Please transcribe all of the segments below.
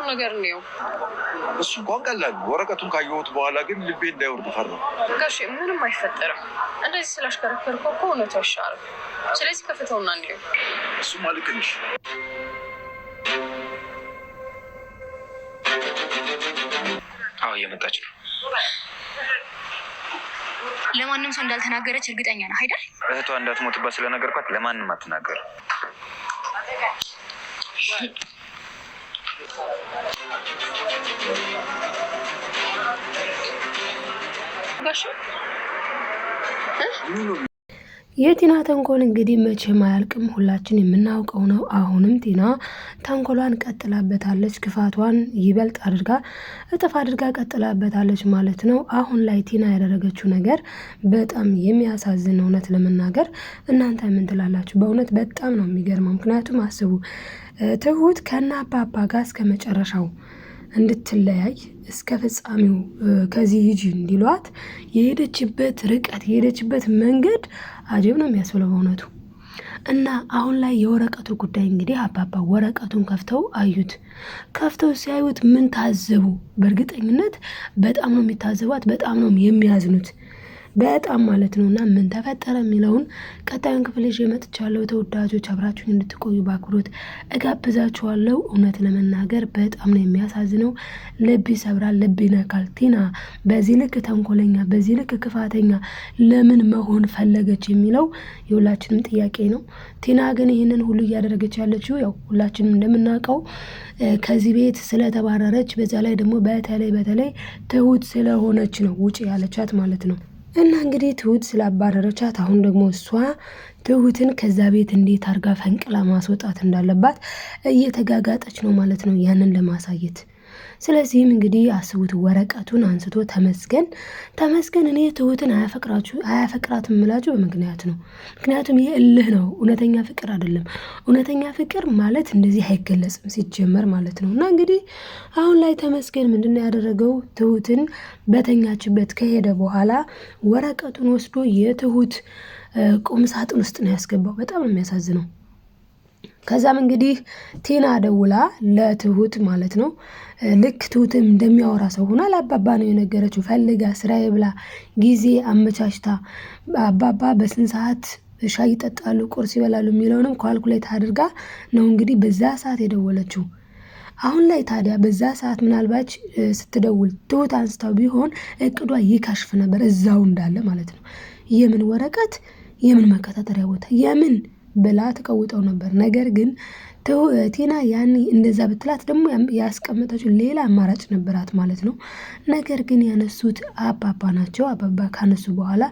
ነገር ነው እሱ እንኳን ቀላል ወረቀቱን ካየሁት በኋላ ግን ልቤ እንዳይወርድ ፈራሁ። ጋሽ ምንም አይፈጠርም። እንደዚህ ስላሽከረከርከው እኮ እውነቱ አይሻልም። ስለዚህ ከፍተውና እንዲሁ እሱ ማለት ነሽ። አዎ እየመጣች ነው። ለማንም ሰው እንዳልተናገረች እርግጠኛ ነህ አይደል? እህቷ እንዳትሞትባት ስለነገርኳት ለማንም አትናገር። የቲና ተንኮል እንግዲህ መቼም አያልቅም፣ ሁላችን የምናውቀው ነው። አሁንም ቲና ተንኮሏን ቀጥላበታለች፣ ክፋቷን ይበልጥ አድርጋ እጥፍ አድርጋ ቀጥላበታለች ማለት ነው። አሁን ላይ ቲና ያደረገችው ነገር በጣም የሚያሳዝን፣ እውነት ለመናገር እናንተ ምን ትላላችሁ? በእውነት በጣም ነው የሚገርመው። ምክንያቱም አስቡ፣ ትሁት ከነ አባባ ጋር እስከ መጨረሻው እንድትለያይ እስከ ፍጻሜው ከዚህ ሂጂ እንዲሏት የሄደችበት ርቀት የሄደችበት መንገድ አጀብ ነው የሚያስብለው በእውነቱ። እና አሁን ላይ የወረቀቱ ጉዳይ እንግዲህ አባባ ወረቀቱን ከፍተው አዩት። ከፍተው ሲያዩት ምን ታዘቡ? በእርግጠኝነት በጣም ነው የሚታዘቧት፣ በጣም ነው የሚያዝኑት፣ በጣም ማለት ነው። እና ምን ተፈጠረ የሚለውን ቀጣዩን ክፍል ይዤ መጥቻለሁ። ተወዳጆች አብራችሁን እንድትቆዩ በአክብሮት እጋብዛችኋለሁ። እውነት ለመናገር በጣም ነው የሚያሳዝነው፣ ልብ ይሰብራል፣ ልብ ይነካል። ቲና በዚህ ልክ ተንኮለኛ፣ በዚህ ልክ ክፋተኛ ለምን መሆን ፈለገች የሚለው የሁላችንም ጥያቄ ነው። ቲና ግን ይህንን ሁሉ እያደረገች ያለችው ያው ሁላችንም እንደምናውቀው ከዚህ ቤት ስለተባረረች፣ በዛ ላይ ደግሞ በተለይ ትሁት ስለሆነች ነው ውጪ ያለቻት ማለት ነው። እና እንግዲህ ትሁት ስላባረረቻት አሁን ደግሞ እሷ ትሁትን ከዛ ቤት እንዴት አርጋ ፈንቅላ ማስወጣት እንዳለባት እየተጋጋጠች ነው ማለት ነው፣ ያንን ለማሳየት። ስለዚህም እንግዲህ አስቡት፣ ወረቀቱን አንስቶ ተመስገን እኔ ትሁትን አያፈቅራትም የምላችሁ በምክንያት ነው። ምክንያቱም ይህ እልህ ነው፣ እውነተኛ ፍቅር አይደለም። እውነተኛ ፍቅር ማለት እንደዚህ አይገለጽም ሲጀመር ማለት ነው። እና እንግዲህ አሁን ላይ ተመስገን ምንድነው ያደረገው? ትሁትን በተኛችበት ከሄደ በኋላ ወረቀቱን ወስዶ የትሁት ቁም ሳጥን ውስጥ ነው ያስገባው። በጣም ነው የሚያሳዝነው። ከዛም እንግዲህ ቲና ደውላ ለትሁት ማለት ነው፣ ልክ ትሁትም እንደሚያወራ ሰው ሆና ለአባባ ነው የነገረችው። ፈልጋ ስራዬ ብላ ጊዜ አመቻችታ አባባ በስንት ሰዓት ሻይ ይጠጣሉ፣ ቁርስ ይበላሉ የሚለውንም ኳልኩሌት አድርጋ ነው እንግዲህ በዛ ሰዓት የደወለችው። አሁን ላይ ታዲያ በዛ ሰዓት ምናልባች ስትደውል ትሁት አንስታው ቢሆን እቅዷ ይከሽፍ ነበር፣ እዛው እንዳለ ማለት ነው። የምን ወረቀት፣ የምን መከታተሪያ ቦታ፣ የምን ብላ ተቀውጠው ነበር። ነገር ግን ቲና ያኔ እንደዛ ብትላት ደግሞ ያስቀመጠችው ሌላ አማራጭ ነበራት ማለት ነው። ነገር ግን ያነሱት አባባ ናቸው። አባባ ካነሱ በኋላ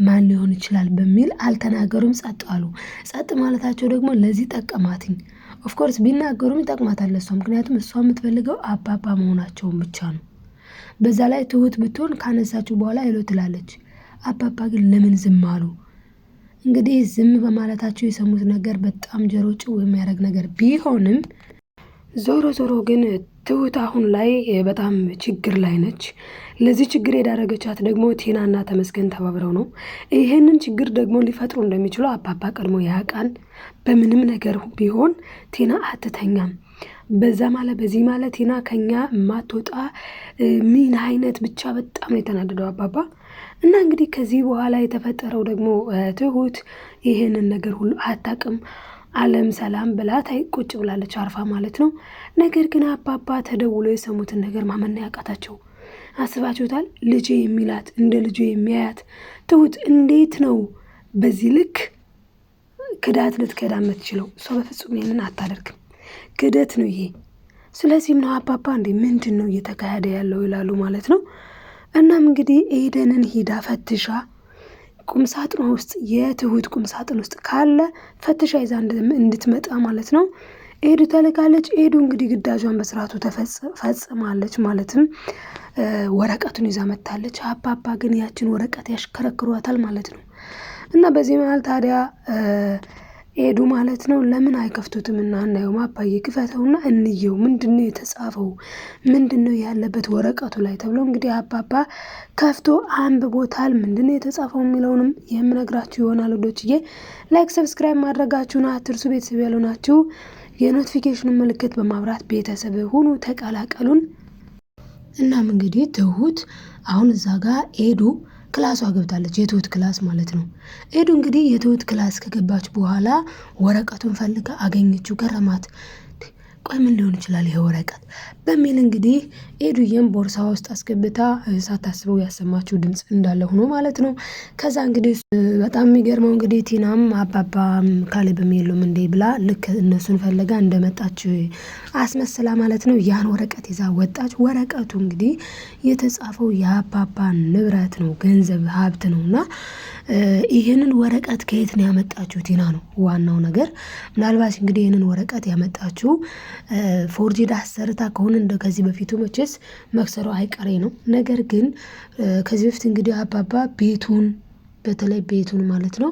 ማን ሊሆን ይችላል በሚል አልተናገሩም፣ ጸጥ አሉ። ጸጥ ማለታቸው ደግሞ ለዚህ ጠቀማትኝ። ኦፍኮርስ ቢናገሩም ይጠቅማታል እሷ፣ ምክንያቱም እሷ የምትፈልገው አባባ መሆናቸውን ብቻ ነው። በዛ ላይ ትሁት ብትሆን ካነሳችሁ በኋላ ሄሎ ትላለች። አባባ ግን ለምን ዝም አሉ? እንግዲህ ዝም በማለታቸው የሰሙት ነገር በጣም ጆሮ ጭው የሚያደርግ ነገር ቢሆንም ዞሮ ግን ትሁት አሁን ላይ በጣም ችግር ላይ ነች። ለዚህ ችግር የዳረገቻት ደግሞ ቲናና ተመስገን ተባብረው ነው። ይህንን ችግር ደግሞ ሊፈጥሩ እንደሚችሉ አባባ ቀድሞ ያውቃል። በምንም ነገር ቢሆን ቲና አትተኛም። በዛ ማለት በዚህ ማለት ቲና ከኛ ማትወጣ ምን አይነት ብቻ በጣም ነው የተናደደው አባባ። እና እንግዲህ ከዚህ በኋላ የተፈጠረው ደግሞ ትሁት ይሄንን ነገር ሁሉ አታውቅም። ዓለም ሰላም ብላት ቁጭ ብላለች አርፋ ማለት ነው። ነገር ግን አባባ ተደውሎ የሰሙትን ነገር ማመን ያቃታቸው። አስባችሁታል? ልጄ የሚላት እንደ ልጄ የሚያያት ትሁት እንዴት ነው በዚህ ልክ ክዳት ልትከዳ የምትችለው? እሷ በፍጹም ይሄንን አታደርግም። ክደት ነው ይሄ። ስለዚህም ነው አባባ እንዴ ምንድን ነው እየተካሄደ ያለው ይላሉ ማለት ነው። እናም እንግዲህ ኤደንን ሂዳ ፈትሻ ቁምሳጥኗ ውስጥ የትሁት ቁምሳጥን ውስጥ ካለ ፈትሻ ይዛ እንድትመጣ ማለት ነው ኤዱ ተልካለች። ኤዱ እንግዲህ ግዳጇን በስርዓቱ ተፈጽማለች። ማለትም ወረቀቱን ይዛ መታለች። አባባ ግን ያችን ወረቀት ያሽከረክሯታል ማለት ነው። እና በዚህ መሀል ታዲያ ኤዱ ማለት ነው ለምን አይከፍቱትም እና እናየው? አባዬ ክፈተውና እንየው፣ ምንድነው የተጻፈው፣ ምንድነው ያለበት ወረቀቱ ላይ ተብሎ እንግዲህ አባባ ከፍቶ አንብቦታል። ምንድነው የተጻፈው የሚለውንም የምነግራችሁ ይሆናል። ወዶችዬ ላይክ ሰብስክራይብ ማድረጋችሁን አትርሱ። ቤተሰብ ያልሆናችሁ የኖቲፊኬሽን ምልክት በማብራት ቤተሰብ ሁኑ፣ ተቀላቀሉን። እናም እንግዲህ ትሁት አሁን እዛ ጋር ኤዱ ክላሷ ገብታለች፣ የትሁት ክላስ ማለት ነው። ኤዱ እንግዲህ የትሁት ክላስ ከገባች በኋላ ወረቀቱን ፈልጋ አገኘችው። ገረማት። ቆይ ምን ሊሆን ይችላል ይሄ ወረቀት በሚል እንግዲህ ኤዱዬም ቦርሳ ውስጥ አስገብታ ሳታስበው ያሰማችው ድምጽ እንዳለ ሆኖ ማለት ነው። ከዛ እንግዲህ በጣም የሚገርመው እንግዲህ ቲናም አባባም ካሌብም የሉም እንዴ ብላ ልክ እነሱን ፈልጋ እንደመጣች አስመስላ ማለት ነው ያን ወረቀት ይዛ ወጣች። ወረቀቱ እንግዲህ የተጻፈው የአባባ ንብረት ነው፣ ገንዘብ ሀብት ነውና ይህንን ወረቀት ከየት ነው ያመጣችው ቲና ነው ዋናው ነገር። ምናልባት እንግዲህ ይህንን ወረቀት ያመጣችው ፎርጂድ አሰርታ ከሆነ እንደ ከዚህ በፊቱ መቼስ መክሰሩ አይቀሬ ነው። ነገር ግን ከዚህ በፊት እንግዲህ አባባ ቤቱን በተለይ ቤቱን ማለት ነው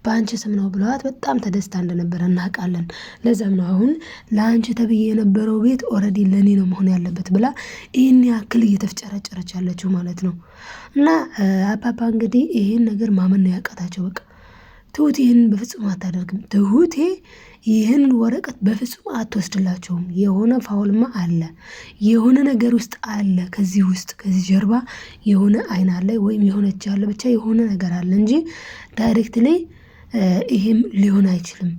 በአንቺ ስም ነው ብለዋት በጣም ተደስታ እንደነበረ እናውቃለን። ለዛም ነው አሁን ለአንቺ ተብዬ የነበረው ቤት ኦልሬዲ ለኔ ነው መሆን ያለበት ብላ ይህን ያክል እየተፍጨረጨረች ያለችው ማለት ነው። እና አባባ እንግዲህ ይህን ነገር ማመን ነው ያቃታቸው። በቃ ትሁት ይህንን በፍጹም አታደርግም። ትሁቴ ይህንን ወረቀት በፍጹም አትወስድላቸውም። የሆነ ፋውልማ አለ፣ የሆነ ነገር ውስጥ አለ። ከዚህ ውስጥ ከዚህ ጀርባ የሆነ አይን አለ ወይም የሆነች አለ፣ ብቻ የሆነ ነገር አለ እንጂ ዳይሬክትሊ ይሄም ሊሆን አይችልም።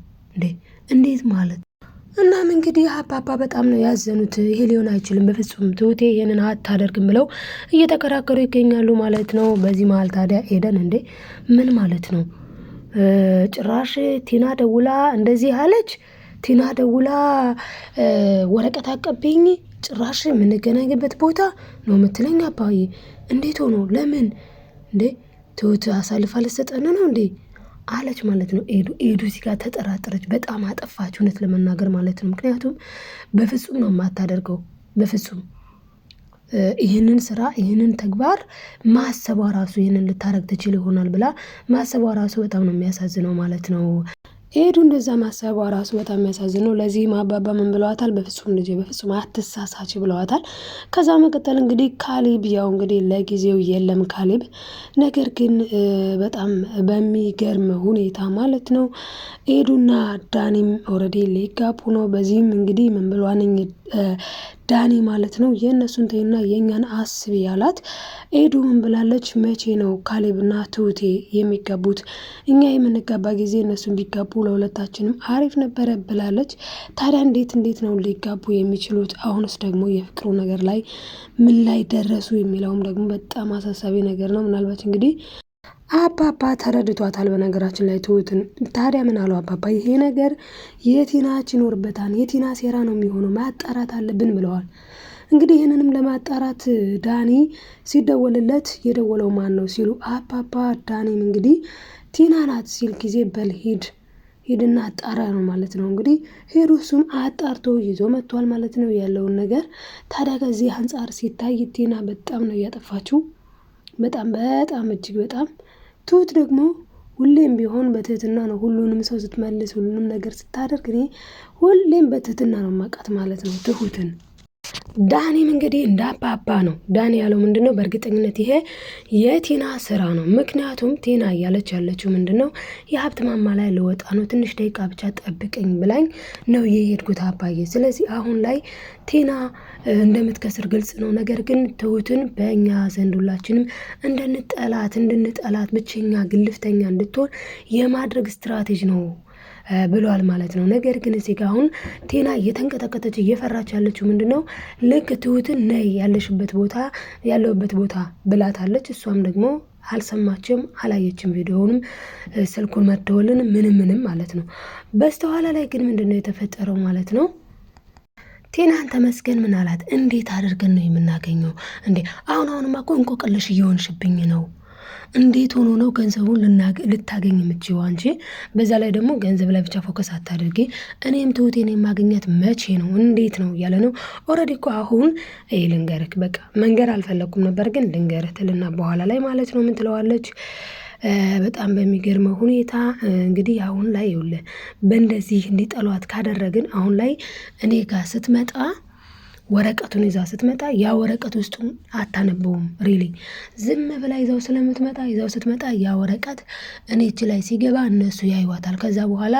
እንዴት ማለት? እናም እንግዲህ አባባ በጣም ነው ያዘኑት። ይሄ ሊሆን አይችልም በፍጹም ትሁቴ ይሄንን አታደርግም ብለው እየተከራከሩ ይገኛሉ ማለት ነው። በዚህ መሀል ታዲያ ኤደን ምን ማለት ነው? ጭራሽ ቲና ደውላ እንደዚህ አለች። ቲና ደውላ ወረቀት አቀበኝ፣ ጭራሽ የምንገናኝበት ቦታ ነው የምትለኝ አባዬ። እንዴት ሆኖ ለምን ትሁት አሳልፋ ልትሰጠን ነው አለች ማለት ነው። ኤዱ እዚህ ጋር ተጠራጠረች። በጣም አጠፋች እውነት ለመናገር ማለት ነው። ምክንያቱም በፍጹም ነው የማታደርገው፣ በፍጹም ይህንን ስራ ይህንን ተግባር ማሰቧ ራሱ ይህንን ልታረግ ትችል ይሆናል ብላ ማሰቧ ራሱ በጣም ነው የሚያሳዝነው ማለት ነው። ኤዱ እንደዛ ማሰቧ ራሱ በጣም የሚያሳዝነው። ለዚህም አባባ ምን ብለዋታል? በፍጹም ልጄ በፍጹም አትሳሳች ብለዋታል። ከዛ መቀጠል እንግዲህ ካሌብ ያው እንግዲህ ለጊዜው የለም ካሌብ፣ ነገር ግን በጣም በሚገርም ሁኔታ ማለት ነው ኤዱና ዳኒም ኦልሬዲ ሊጋቡ ነው። በዚህም እንግዲህ ምን ብሏንኝ ዳኒ ማለት ነው የእነሱን ተይና የእኛን አስቢ ያላት። ኤዱ ምን ብላለች? መቼ ነው ካሌብና ትሁቴ የሚጋቡት? እኛ የምንጋባ ጊዜ እነሱን ቢጋቡ ለሁለታችንም አሪፍ ነበረ ብላለች። ታዲያ እንዴት ነው ሊጋቡ የሚችሉት? አሁንስ ደግሞ የፍቅሩ ነገር ላይ ምን ላይ ደረሱ የሚለውም ደግሞ በጣም አሳሳቢ ነገር ነው። ምናልባት እንግዲህ ተረድቷታል በነገራችን ላይ ትሁትን። ታዲያ ምን አለው አባባ? ይሄ ነገር የቲናች ይኖርበታል፣ የቲና ሴራ ነው የሚሆነው፣ ማጣራት አለብን ብለዋል። እንግዲህ ይህንንም ለማጣራት ዳኒ ሲደወልለት የደወለው ማን ነው ሲሉ አባባ ዳኒም እንግዲህ ቲና ናት ሲል ጊዜ በል ሂድና አጣራ ነው ማለት ነው። እንግዲህ ሄዱ፣ እሱም አጣርቶ ይዞ መጥቷል ማለት ነው ያለውን ነገር። ታዲያ ከዚህ አንጻር ሲታይ ቲና በጣም ነው እያጠፋችው፣ በጣም እጅግ በጣም። ትሁት ደግሞ ሁሌም ቢሆን በትህትና ነው ሁሉንም ሰው ስትመልስ፣ ሁሉንም ነገር ስታደርግ እኔ ሁሌም በትህትና ነው ማቃት ማለት ነው ትሁትን። ዳኒም እንግዲህ እንደ አባባ ነው። ዳኒ ያለው ምንድነው? በእርግጠኝነት ይሄ የቲና ስራ ነው። ምክንያቱም ቲና እያለች ያለችው ምንድነው? የሀብት ማማ ላይ ልወጣ ነው፣ ትንሽ ደቂቃ ብቻ ጠብቀኝ ብላኝ ነው የሄድኩት አባዬ። ስለዚህ አሁን ላይ ቲና እንደምትከስር ግልጽ ነው። ነገር ግን ትሁትን በእኛ ዘንድ ሁላችንም እንድንጠላት ብቸኛ ግልፍተኛ እንድትሆን የማድረግ ስትራቴጂ ነው ብሏል ማለት ነው። ነገር ግን እዚህ ጋር አሁን ቲና እየተንቀጠቀጠች እየፈራች ያለችው ምንድነው? ልክ ትሁትን ነይ ያለበት ቦታ ብላታለች። እሷም ደግሞ አልሰማችም፣ አላየችም። ቪዲዮውንም ስልኩን መደወልን ምንም ማለት ነው። በስተኋላ ላይ ግን ምንድነው የተፈጠረው ማለት ነው? ቲናን ተመስገን ምን አላት? እንዴት አድርገን ነው የምናገኘው? አሁንማ እኮ እንቆቅልሽ እየሆንሽብኝ ነው። እንዴት ሆኖ ነው ገንዘቡን ልታገኝ የምትችይው አንቺ? በዛ ላይ ደግሞ ገንዘብ ላይ ብቻ ፎከስ አታድርጊ። እኔም ትሁቴን የማገኛት መቼ ነው እንዴት ነው እያለ ነው። ኦልሬዲ እኮ አሁን ልንገርህ፣ በቃ መንገር አልፈለኩም ነበር ግን ልንገርህ ትልና በኋላ ላይ ማለት ነው ምን ትለዋለች? በጣም በሚገርመው ሁኔታ እንግዲህ አሁን ላይ በእንደዚህ እንዲጠሏት ካደረግን አሁን ላይ እኔ ጋር ስትመጣ ወረቀቱን ይዛ ስትመጣ ያ ወረቀት ውስጡን አታነበውም። ሪሊ ዝም ብላ ይዛው ስለምትመጣ ይዛው ስትመጣ ያ ወረቀት እኔ እጅ ላይ ሲገባ እነሱ ያዩዋታል። ከዛ በኋላ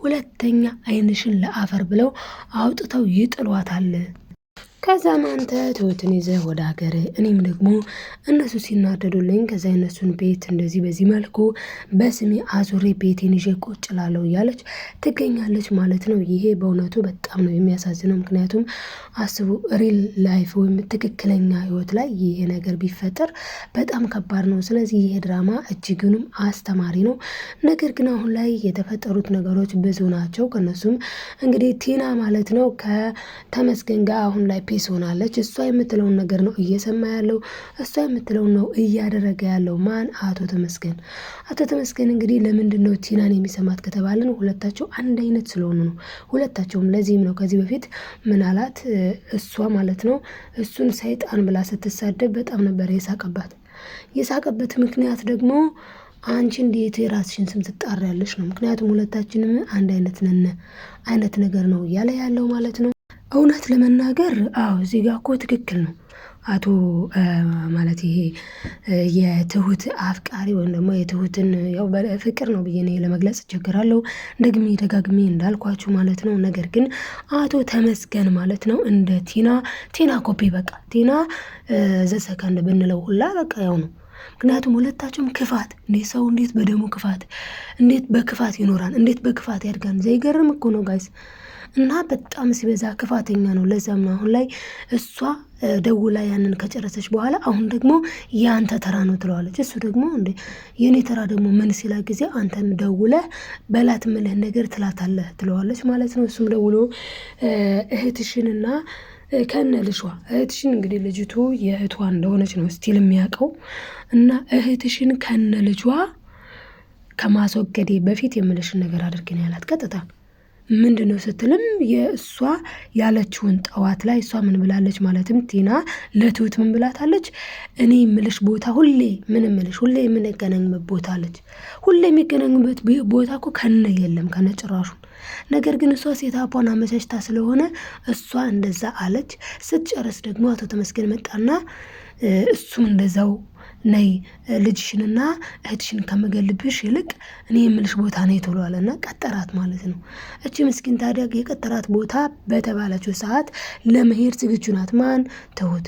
ሁለተኛ ዓይንሽን ለአፈር ብለው አውጥተው ይጥሏታል። ከዛም አንተ ትሁትን ይዘህ ወደ ሀገር እኔም ደግሞ እነሱ ሲናደዱልኝ ከዛ የነሱን ቤት እንደዚህ በዚህ መልኩ በስሜ አዙሬ ቤቴን ይዤ ቁጭ እላለሁ እያለች ትገኛለች ማለት ነው። ይሄ በእውነቱ በጣም ነው የሚያሳዝነው። ምክንያቱም አስቡ ሪል ላይፍ ወይም ትክክለኛ ህይወት ላይ ይሄ ነገር ቢፈጠር በጣም ከባድ ነው። ስለዚህ ይሄ ድራማ እጅግንም አስተማሪ ነው። ነገር ግን አሁን ላይ የተፈጠሩት ነገሮች ብዙ ናቸው። ከነሱም እንግዲህ ቲና ማለት ነው ከተመስገን ጋር አሁን ላይ ፒስ ሆናለች። እሷ የምትለውን ነገር ነው እየሰማ ያለው፣ እሷ የምትለውን ነው እያደረገ ያለው። ማን? አቶ ተመስገን። አቶ ተመስገን እንግዲህ ለምንድን ነው ቲናን የሚሰማት ከተባለን ሁለታቸው አንድ አይነት ስለሆኑ ነው። ሁለታቸውም ለዚህም ነው ከዚህ በፊት ምን አላት እሷ ማለት ነው እሱን ሰይጣን ብላ ስትሳደብ በጣም ነበር የሳቀባት። የሳቀበት ምክንያት ደግሞ አንቺ እንዴት የራስሽን ስም ትጣሪያለሽ ነው። ምክንያቱም ሁለታችንም አንድ አይነት ነን አይነት ነገር ነው እያለ ያለው ማለት ነው። እውነት ለመናገር እዚህ ጋር እኮ ትክክል ነው። አቶ ማለት ይሄ የትሁት አፍቃሪ ወይም ደግሞ የትሁትን ያው ፍቅር ነው ብዬ ለመግለጽ እቸገራለሁ፣ ደግሜ ደጋግሜ እንዳልኳችሁ ማለት ነው። ነገር ግን አቶ ተመስገን ማለት ነው እንደ ቲና ኮፒ በቃ ቲና ዘሰከንድ ብንለው ሁላ በቃ ያው ነው። ምክንያቱም ሁለታቸውም ክፋት፣ እንዴት ሰው እንዴት በደሙ ክፋት እንዴት በክፋት ይኖራል፣ እንዴት በክፋት ያድጋል። ዘይገርም እኮ ነው ጋይስ። እና በጣም ሲበዛ ክፋተኛ ነው። ለዛም ነው አሁን ላይ እሷ ደውላ ያንን ከጨረሰች በኋላ አሁን ደግሞ ያንተ ተራ ነው ትለዋለች። እሱ ደግሞ እንዴ የኔ ተራ ደግሞ ምን ሲላ ጊዜ አንተን ደውለህ በላት ምልህ ነገር ትላታለህ ትለዋለች ማለት ነው። እሱም ደውሎ እህትሽንና ከነ ልጇ እህትሽን እንግዲህ ልጅቱ የእህቷ እንደሆነች ነው ስቲል የሚያውቀው እና እህትሽን ከነ ልጇ ከማስወገዴ በፊት የምልሽን ነገር አድርገን ያላት ቀጥታ ምንድነው ስትልም የእሷ ያለችውን ጠዋት ላይ እሷ ምን ብላለች ማለትም ቲና ለትሁት ምን ብላታለች? እኔ የምልሽ ቦታ ሁሌ ምን የምልሽ ሁሌ የምንገናኝበት ቦታ አለች። ሁሌ የሚገናኙበት ቦታ እኮ ከነ የለም ከነ ጭራሹን። ነገር ግን እሷ ሴታፏን አመቻችታ ስለሆነ እሷ እንደዛ አለች። ስትጨርስ ደግሞ አቶ ተመስገን መጣና እሱም እንደዛው ነይ ልጅሽንና እህትሽን ከመገልብሽ ይልቅ እኔ የምልሽ ቦታ ነይ ተብሏልና ቀጠራት ማለት ነው። እቺ ምስኪን ታዲያ የቀጠራት ቦታ በተባለችው ሰዓት ለመሄድ ዝግጁ ናት። ማን? ትሁት።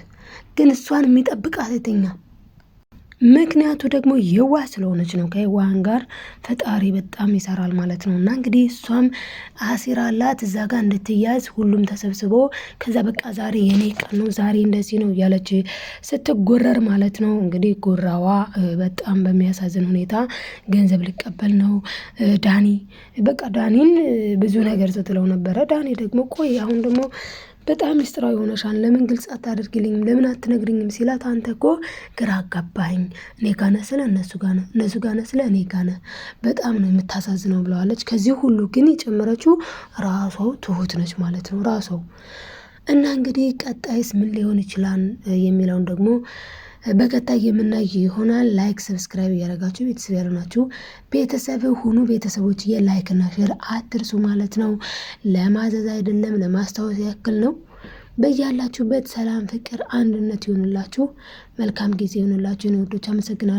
ግን እሷን የሚጠብቃት የተኛ ምክንያቱ ደግሞ የዋህ ስለሆነች ነው። ከየዋህን ጋር ፈጣሪ በጣም ይሰራል ማለት ነው። እና እንግዲህ እሷም አሲራላት እዛ ጋር እንድትያዝ ሁሉም ተሰብስቦ ከዛ በቃ ዛሬ የኔ ቀን ነው ዛሬ እንደዚህ ነው እያለች ስትጎረር ማለት ነው። እንግዲህ ጎራዋ በጣም በሚያሳዝን ሁኔታ ገንዘብ ሊቀበል ነው ዳኒ። በቃ ዳኒን ብዙ ነገር ስትለው ነበረ። ዳኒ ደግሞ ቆይ አሁን ደግሞ በጣም ሚስጥራዊ ሆነሻል፣ ለምን ግልጽ አታደርግልኝም፣ ለምን አትነግሪኝም ሲላት አንተ እኮ ግራ አጋባኝ፣ እኔ ጋነ ስለ እነሱ ጋነ ስለ እኔ ጋነ በጣም ነው የምታሳዝነው ብለዋለች። ከዚህ ሁሉ ግን የጨመረችው ራሷው ትሁት ነች ማለት ነው ራሷው። እና እንግዲህ ቀጣይስ ምን ሊሆን ይችላል የሚለውን ደግሞ በቀጣይ የምናይ ይሆናል። ላይክ ሰብስክራይብ እያደረጋችሁ ቤተሰብ ያልሆናችሁ ቤተሰብ ሁኑ። ቤተሰቦች ላይክ እና ሼር አትርሱ ማለት ነው። ለማዘዝ አይደለም ለማስታወስ ያክል ነው። በያላችሁበት ሰላም፣ ፍቅር፣ አንድነት ይሆንላችሁ። መልካም ጊዜ ይሆንላችሁ። ወዶች አመሰግናለሁ።